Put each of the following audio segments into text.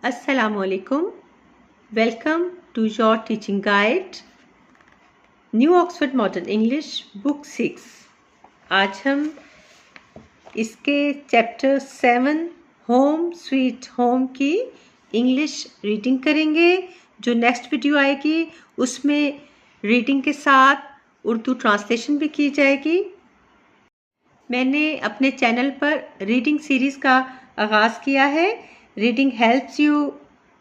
Assalamu alaikum. Welcome to your teaching guide, New Oxford Modern English, Book 6. आज हम इसके chapter 7 home sweet home की English reading करेंगे. जो नेक्स्ट वीडियो आएगी उसमें रीडिंग के साथ उर्दू ट्रांसलेशन भी की जाएगी. मैंने अपने चैनल पर रीडिंग सीरीज़ का आगाज़ किया है. Reading helps you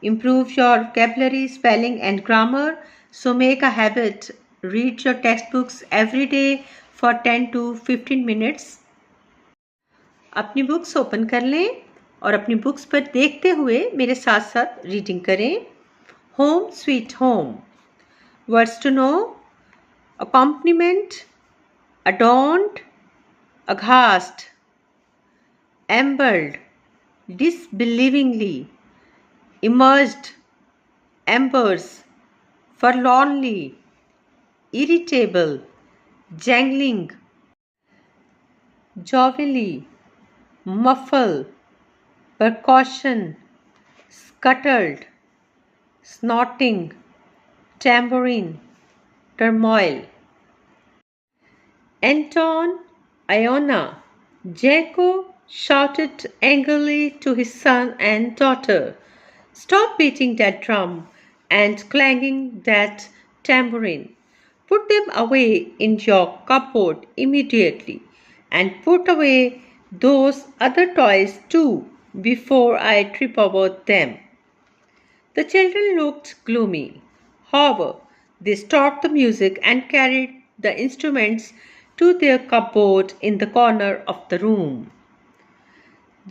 improve your vocabulary, spelling and grammar. So make a habit. Read your textbooks every day for 10 to 15 minutes. अपनी बुक्स ओपन कर लें और अपनी बुक्स पर देखते हुए मेरे साथ साथ रीडिंग करें. Home sweet home. Words to know: accompaniment, adorned, aghast, ambled, disbelievingly, emerged, embers, forlornly, irritable, jangling, jovially, muffle, percussion, scuttled, snorting, tambourine, turmoil. Anton, Iona, Jaco shouted angrily to his son and daughter, "Stop beating that drum and clanging that tambourine. Put them away in your cupboard immediately, and put away those other toys too before I trip over them." The children looked gloomy. However, they stopped the music and carried the instruments to their cupboard in the corner of the room.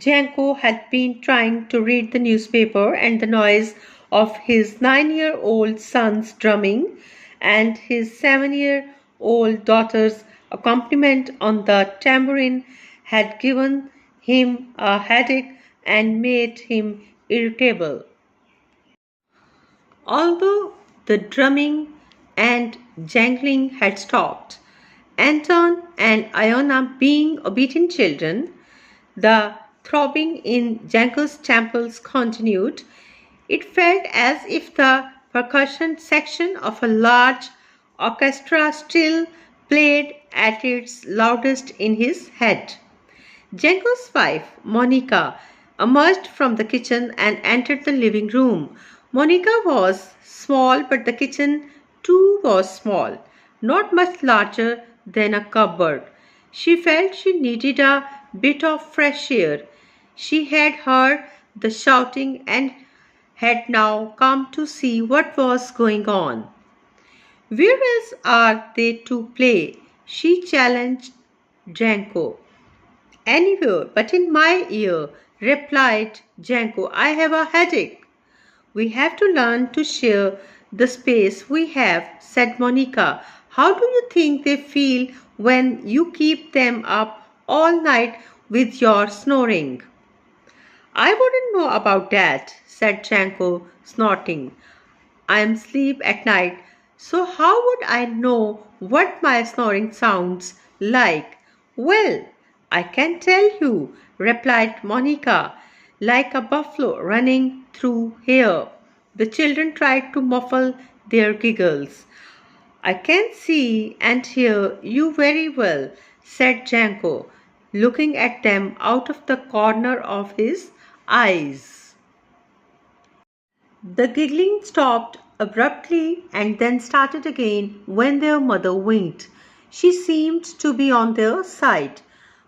Janko had been trying to read the newspaper, and the noise of his 9-year-old son's drumming and his 7-year-old daughter's accompaniment on the tambourine had given him a headache and made him irritable. Although the drumming and jangling had stopped, Anton and Iona, being obedient children, the throbbing in Janko's temples continued. It felt as if the percussion section of a large orchestra still played at its loudest in his head. Janko's wife, Monica, emerged from the kitchen and entered the living room. Monica was small, but the kitchen too was small, not much larger than a cupboard. She felt she needed a bit of fresh air. She had heard the shouting and had now come to see what was going on. "Where else are they to play?" she challenged Janko. "Anywhere but in my ear," replied Janko. "I have a headache." "We have to learn to share the space we have," said Monica. "How do you think they feel when you keep them up all night with your snoring?" "I wouldn't know about that," said Janko, snorting. "I am asleep at night, so how would I know what my snoring sounds like?" "Well, I can tell you," replied Monica, "like a buffalo running through here." The children tried to muffle their giggles. "I can see and hear you very well," said Janko, looking at them out of the corner of his eyes. The giggling stopped abruptly and then started again when their mother winked. She seemed to be on their side.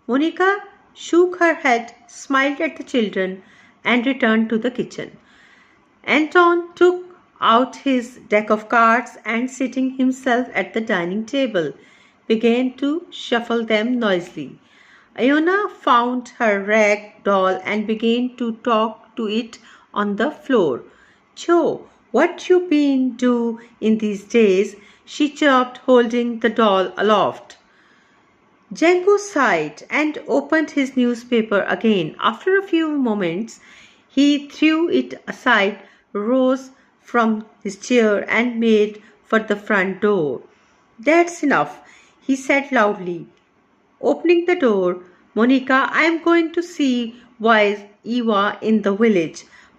Monica shook her head, smiled at the children, and returned to the kitchen. Anton took out his deck of cards and, sitting himself at the dining table, began to shuffle them noisily. Iona found her rag doll and began to talk to it on the floor. "Joe, what you been do in these days?" she chirped, holding the doll aloft. Janko sighed and opened his newspaper again. After a few moments, he threw it aside, rose from his chair, and made for the front door. "That's enough," he said loudly. Opening the door, "Monica, I am going to see wise Eva in the village.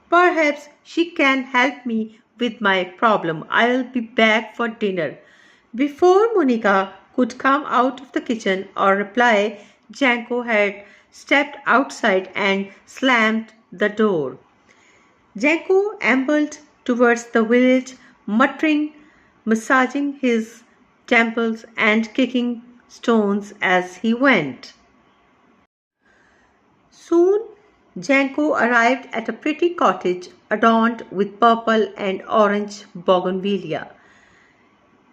Perhaps she can help me with my problem. I'll be back for dinner. Before Monica could come out of the kitchen or reply, Janko had stepped outside and slammed the door. Janko ambled towards the village, muttering, massaging his temples and kicking stones as he went. Soon Janko arrived at a pretty cottage adorned with purple and orange bougainvillea.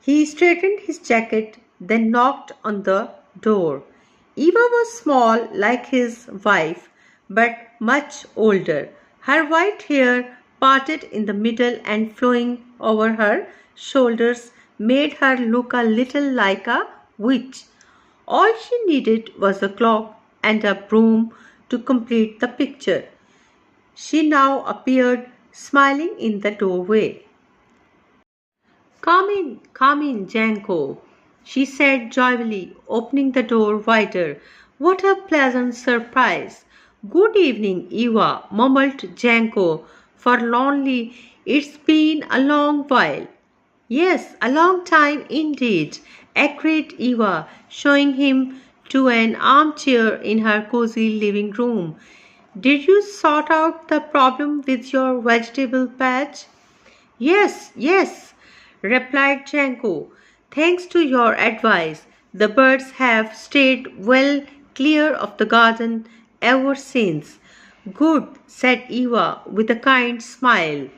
He straightened his jacket, then knocked on the door. Eva was small like his wife, but much older. Her white hair, parted in the middle and flowing over her shoulders, made her look a little like a witch. All she needed was a cloak and a broom to complete the picture. She now appeared smiling in the doorway. Come in, Janko, she said joyfully, opening the door wider. What a pleasant surprise! Good evening, Eva, mumbled Janko, forlornly. It's been a long while. Yes, a long time indeed, agreed Eva, showing him to an armchair in her cozy living room. Did you sort out the problem with your vegetable patch? Yes, replied Janko. Thanks to your advice, the birds have stayed well clear of the garden ever since. Good, said Eva with a kind smile.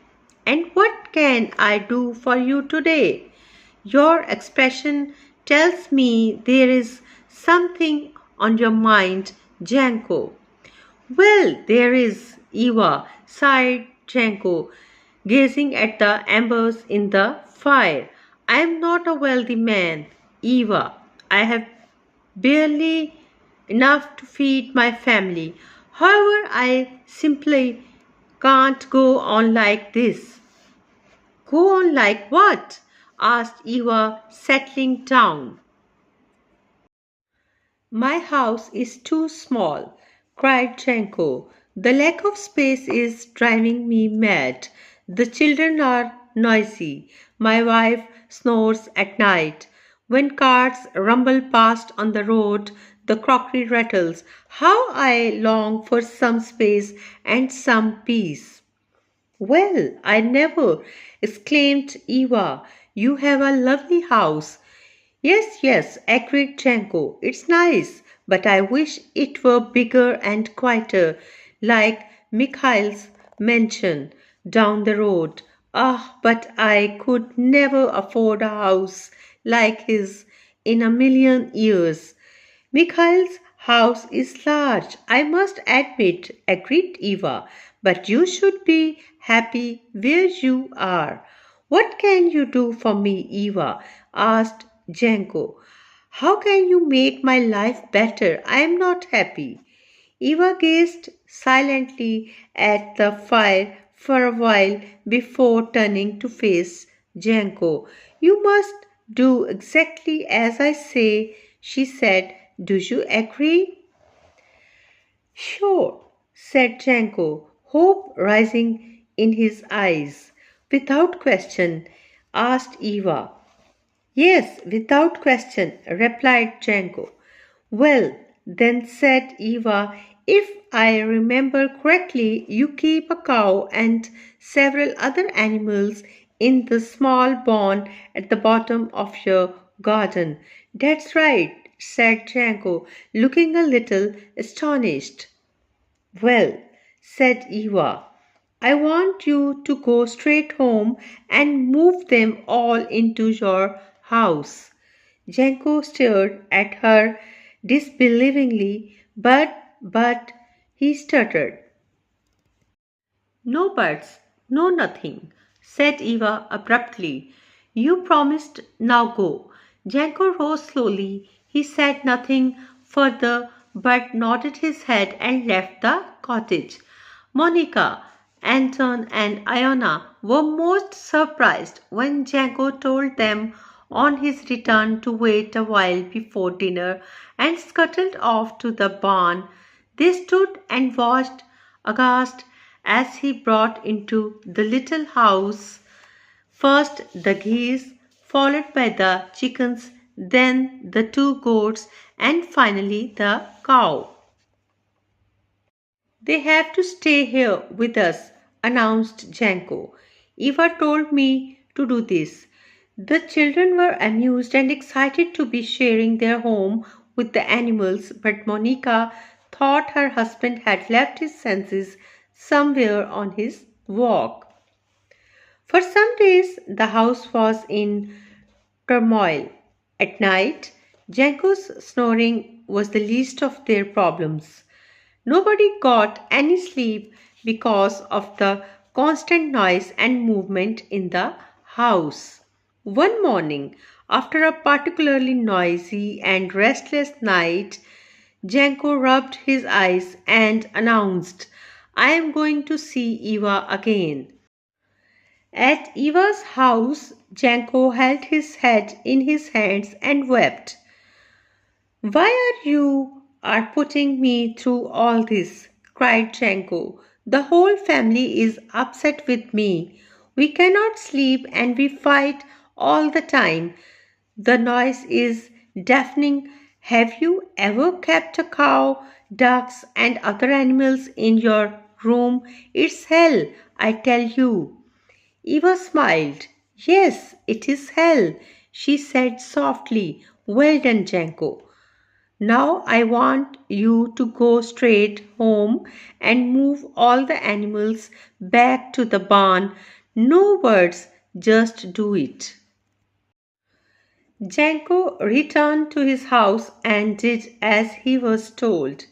And what can I do for you today? Your expression tells me there is something on your mind, Janko. Well, there is, Eva, sighed Janko, gazing at the embers in the fire. I am not a wealthy man, Eva. I have barely enough to feed my family. However, I simply can't go on like this. Go on like what? Asked Eva, settling down. My house is too small, cried Janko. The lack of space is driving me mad. The children are noisy. My wife snores at night. When carts rumble past on the road, the crockery rattles. How I long for some space and some peace. Well, I never, exclaimed Eva. You have a lovely house. Yes, agreed Janko. It's nice, but I wish it were bigger and quieter, like Mikhail's mansion down the road. Ah, but I could never afford a house like his in a million years. Mikhail's house is large, I must admit, agreed Eva, but you should be happy where you are. What can you do for me, Eva? Asked Janko. How can you make my life better? I am not happy. Eva gazed silently at the fire for a while before turning to face Janko. You must do exactly as I say, she said. Do you agree? Sure, said Janko, hope rising in his eyes. Without question, asked Eva. Yes, without question, replied Janko. Well, then, said Eva, if I remember correctly, you keep a cow and several other animals in the small barn at the bottom of your garden. That's right, said Janko, looking a little astonished. Well, said Eva, I want you to go straight home and move them all into your house. Janko stared at her disbelievingly, but he stuttered. No buts, no nothing, said Eva abruptly. You promised, now go. Janko rose slowly. He said nothing further but nodded his head and left the cottage. Monica, Anton, and Iona were most surprised when Janko told them on his return to wait a while before dinner and scuttled off to the barn. They stood and watched, aghast as he brought into the little house first the geese, followed by the chickens, then the two goats, and finally the cow. They have to stay here with us, announced Janko. Eva told me to do this. The children were amused and excited to be sharing their home with the animals, but Monica thought her husband had left his senses somewhere on his walk. For some days the house was in turmoil. At night, Janko's snoring was the least of their problems. Nobody got any sleep because of the constant noise and movement in the house. One morning, after a particularly noisy and restless night, Janko rubbed his eyes and announced, I am going to see Eva again. At Eva's house, Janko held his head in his hands and wept. Why are putting me through all this? Cried Janko. The whole family is upset with me. We cannot sleep and we fight all the time. The noise is deafening. Have you ever kept a cow, ducks, and other animals in your room? It's hell, I tell you. Eva smiled. Yes, it is hell, she said softly. Well done, Janko. Now I want you to go straight home and move all the animals back to the barn. No words, just do it. Janko returned to his house and did as he was told.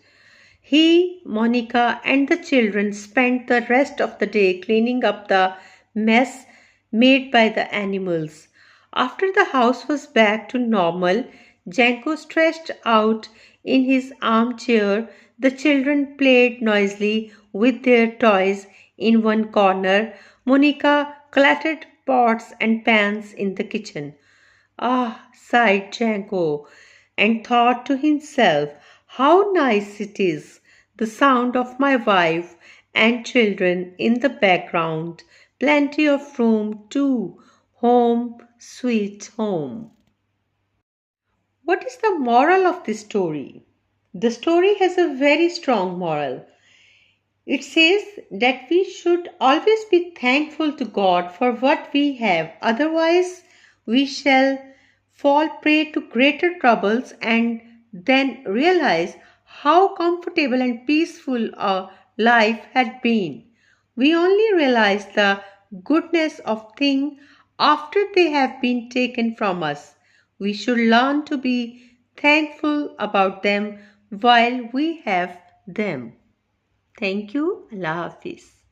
He, Monica, and the children spent the rest of the day cleaning up the mess made by the animals. After the house was back to normal, Janko stretched out in his armchair. The children played noisily with their toys in one corner. Monica clattered pots and pans in the kitchen. Ah, sighed Janko, and thought to himself, how nice it is, the sound of my wife and children in the background. Plenty of room too. Home, sweet home. What is the moral of this story? The story has a very strong moral. It says that we should always be thankful to God for what we have, otherwise, we shall fall prey to greater troubles and then realize how comfortable and peaceful our life had been. We only realize the goodness of things after they have been taken from us. We should learn to be thankful about them while we have them. Thank you. Allah Hafiz.